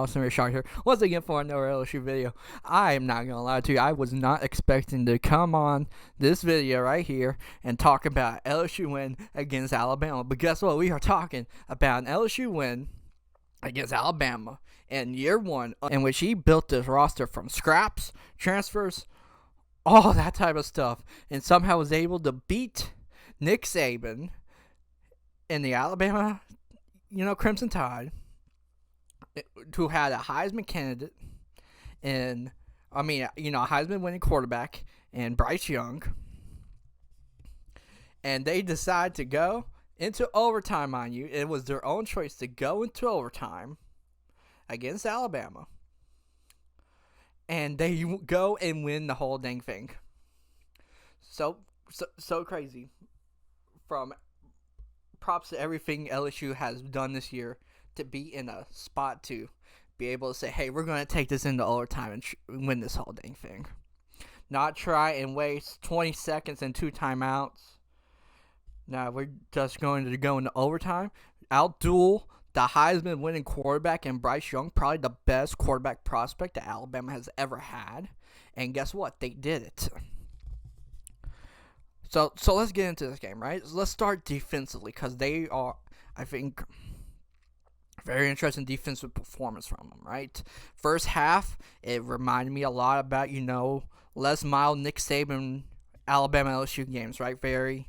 Austin Rashard here, once again for another LSU video. I am not going to lie to you, I was not expecting to come on this video right here and talk about LSU win against Alabama. But guess what? We are talking about an LSU win against Alabama in year one, in which he built this roster from scraps, transfers, all that type of stuff, and somehow was able to beat Nick Saban in the Alabama, Crimson Tide, who had a Heisman candidate a Heisman winning quarterback and Bryce Young. And they decided to go into overtime, mind you. It was their own choice to go into overtime against Alabama. And they go and win the whole dang thing. So crazy. From props to everything LSU has done this year to be in a spot to be able to say, hey, we're going to take this into overtime and win this whole dang thing. Not try and waste 20 seconds and 2 timeouts. No, we're just going to go into overtime, outduel the Heisman winning quarterback and Bryce Young, probably the best quarterback prospect that Alabama has ever had. And guess what? They did it. So let's get into this game, right? Let's start defensively, because they are, I think, very interesting defensive performance from them, right? First half, it reminded me a lot about, Les Miles, Nick Saban, Alabama LSU games, right? Very,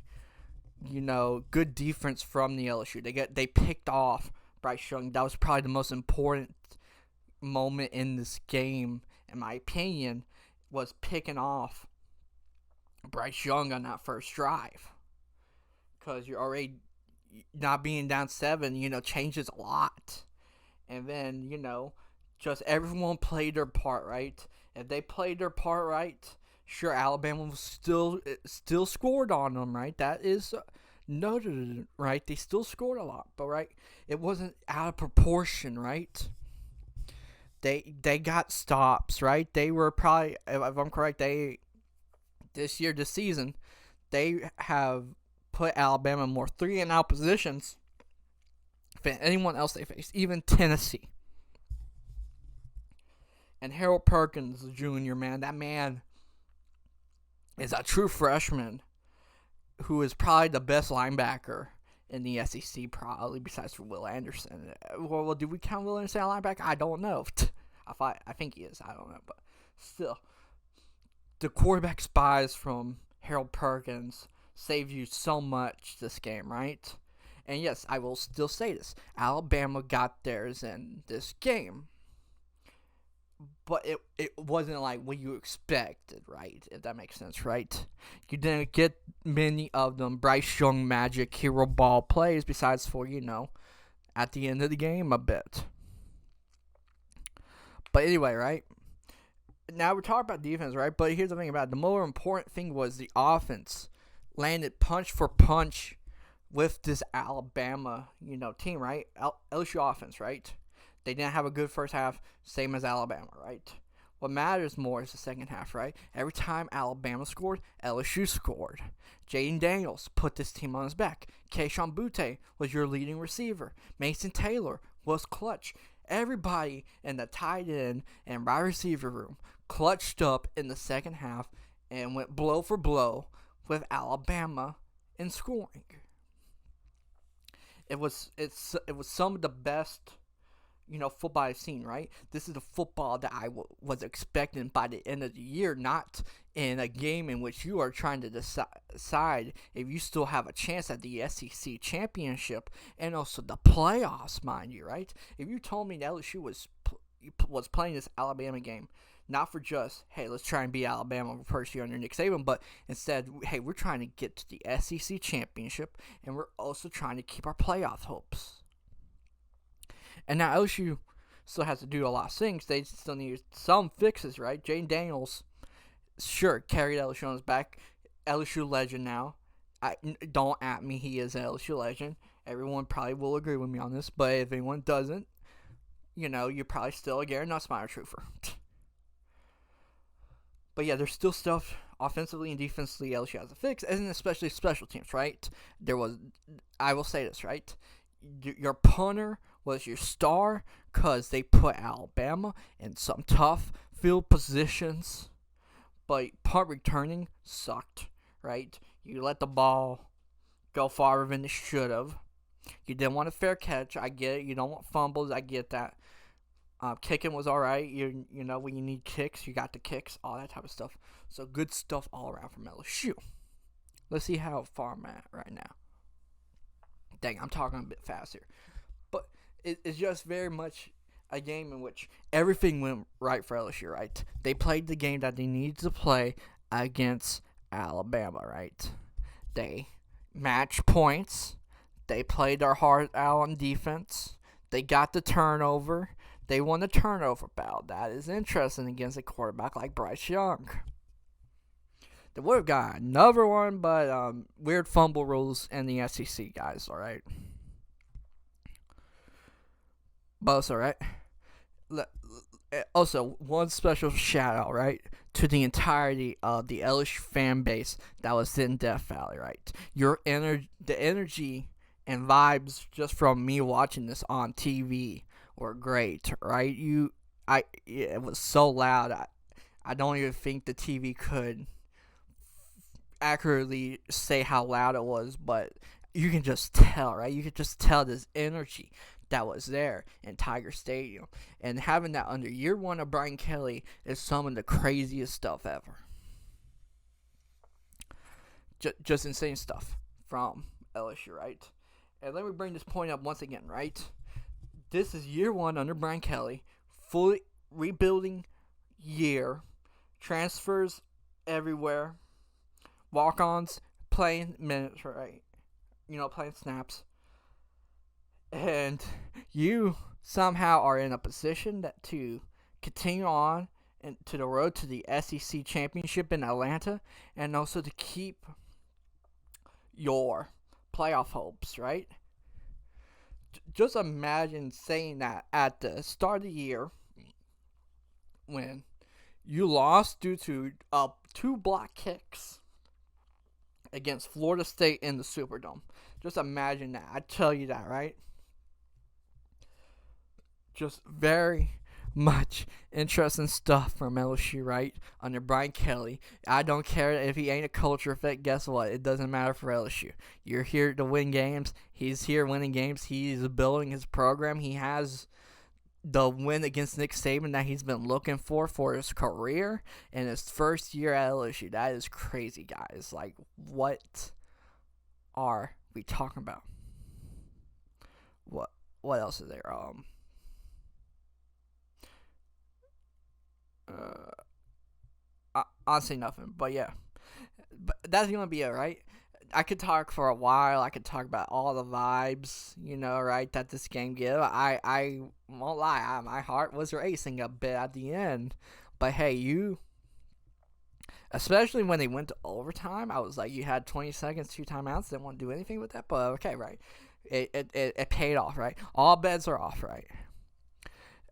good defense from the LSU. They picked off Bryce Young. That was probably the most important moment in this game, in my opinion, was picking off Bryce Young on that first drive. Because you're already not being down 7, changes a lot. And then, just everyone played their part, right? If they played their part right, sure, Alabama was still scored on them, right? That is noted, right? They still scored a lot, but right, it wasn't out of proportion, right? They got stops, right? They were probably, if I'm correct, this season, they have put Alabama in more 3-and-out positions than anyone else they faced, even Tennessee. And Harold Perkins Jr., man, that man is a true freshman who is probably the best linebacker in the SEC, probably, besides for Will Anderson. Well, do we count Will Anderson as a linebacker? I don't know. I think he is. I don't know, but still. The quarterback spies from Harold Perkins saved you so much this game, right? And yes, I will still say this. Alabama got theirs in this game. But it wasn't like what you expected, right? If that makes sense, right? You didn't get many of them Bryce Young magic hero ball plays besides for, at the end of the game a bit. But anyway, right? Now we're talking about defense, right? But here's the thing about it. The more important thing was the offense landed punch for punch with this Alabama, team, right? LSU offense, right? They didn't have a good first half, same as Alabama, right? What matters more is the second half, right? Every time Alabama scored, LSU scored. Jaden Daniels put this team on his back. Kayshon Boutte was your leading receiver. Mason Taylor was clutch. Everybody in the tight end and wide receiver room clutched up in the second half and went blow for blow with Alabama in scoring. It was some of the best, football I've seen, right? This is the football that I was expecting by the end of the year, not in a game in which you are trying to decide if you still have a chance at the SEC championship and also the playoffs, mind you, right? If you told me that LSU was playing this Alabama game, not for just, hey, let's try and beat Alabama first year under Nick Saban, but instead, hey, we're trying to get to the SEC championship, and we're also trying to keep our playoff hopes. And now LSU still has to do a lot of things. They still need some fixes, right? Jaden Daniels, sure, carried LSU on his back. LSU legend now. Don't at me, he is an LSU legend. Everyone probably will agree with me on this, but if anyone doesn't, you're probably still a Gary Nussmeier truther. But yeah, there's still stuff offensively and defensively LSU has to fix, and especially special teams, right? I will say this, right? Your punter was your star because they put Alabama in some tough field positions, but punt returning sucked, right? You let the ball go farther than it should have. You didn't want a fair catch. I get it. You don't want fumbles. I get that. Kicking was all right. You know, when you need kicks, you got the kicks, all that type of stuff. So good stuff all around from LSU. Let's see how far I'm at right now. Dang, I'm talking a bit faster. But it's just very much a game in which everything went right for LSU, right? They played the game that they needed to play against Alabama, right? They matched points. They played their heart out on defense. They got the turnover. They won the turnover battle. That is interesting against a quarterback like Bryce Young. They would have got another one, but weird fumble rules in the SEC, guys, alright? But also, right? Also, one special shout out, right, to the entirety of the LSU fan base that was in Death Valley, right? The energy and vibes just from me watching this on TV were great, right? It was so loud. I don't even think the TV could accurately say how loud it was, but you can just tell, right? You can just tell this energy that was there in Tiger Stadium. And having that under year one of Brian Kelly is some of the craziest stuff ever. Just insane stuff from LSU, right? And let me bring this point up once again, right? This is year one under Brian Kelly, fully rebuilding year, transfers everywhere, walk-ons playing minutes, right? You know, playing snaps. And you somehow are in a position to continue on to the road to the SEC championship in Atlanta, and also to keep your playoff hopes, right? Just imagine saying that at the start of the year when you lost due to 2 block kicks against Florida State in the Superdome. Just imagine that. I tell you that, right? Just very much interesting stuff from LSU, right? Under Brian Kelly. I don't care if he ain't a culture fit. Guess what? It doesn't matter for LSU. You're here to win games. He's here winning games. He's building his program. He has the win against Nick Saban that he's been looking for his career in his first year at LSU. That is crazy, guys. Like, what are we talking about? What else is there? Honestly, nothing. But yeah, but that's gonna be it, right? I could talk for a while. I could talk about all the vibes, you know, right, that this game gave. I won't lie. My heart was racing a bit at the end. But hey, especially when they went to overtime, I was like, you had 20 seconds, 2 timeouts, didn't want to do anything with that. But okay, right. It paid off, right? All bets are off, right?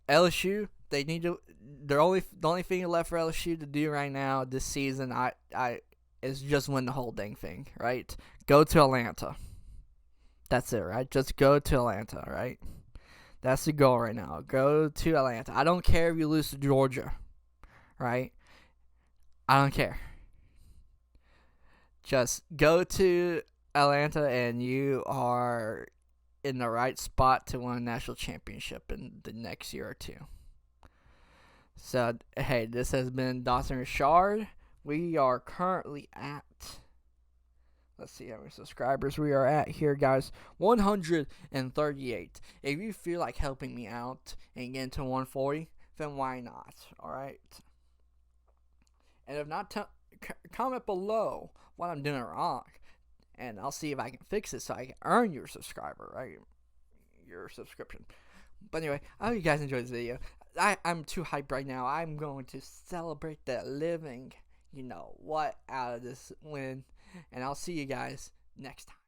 LSU, they need to. The only thing left for LSU to do right now this season, is just win the whole dang thing, right? Go to Atlanta. That's it, right? Just go to Atlanta, right? That's the goal right now. Go to Atlanta. I don't care if you lose to Georgia, right? I don't care. Just go to Atlanta and you are in the right spot to win a national championship in the next year or two. So, hey, this has been Dawson Richard. We are currently at, let's see how many subscribers we are at here, guys. 138. If you feel like helping me out and getting to 140, then why not? Alright? And if not, comment below what I'm doing wrong. And I'll see if I can fix it so I can earn your subscriber, right? Your subscription. But anyway, I hope you guys enjoyed this video. I'm too hyped right now. I'm going to celebrate the living, out of this win. And I'll see you guys next time.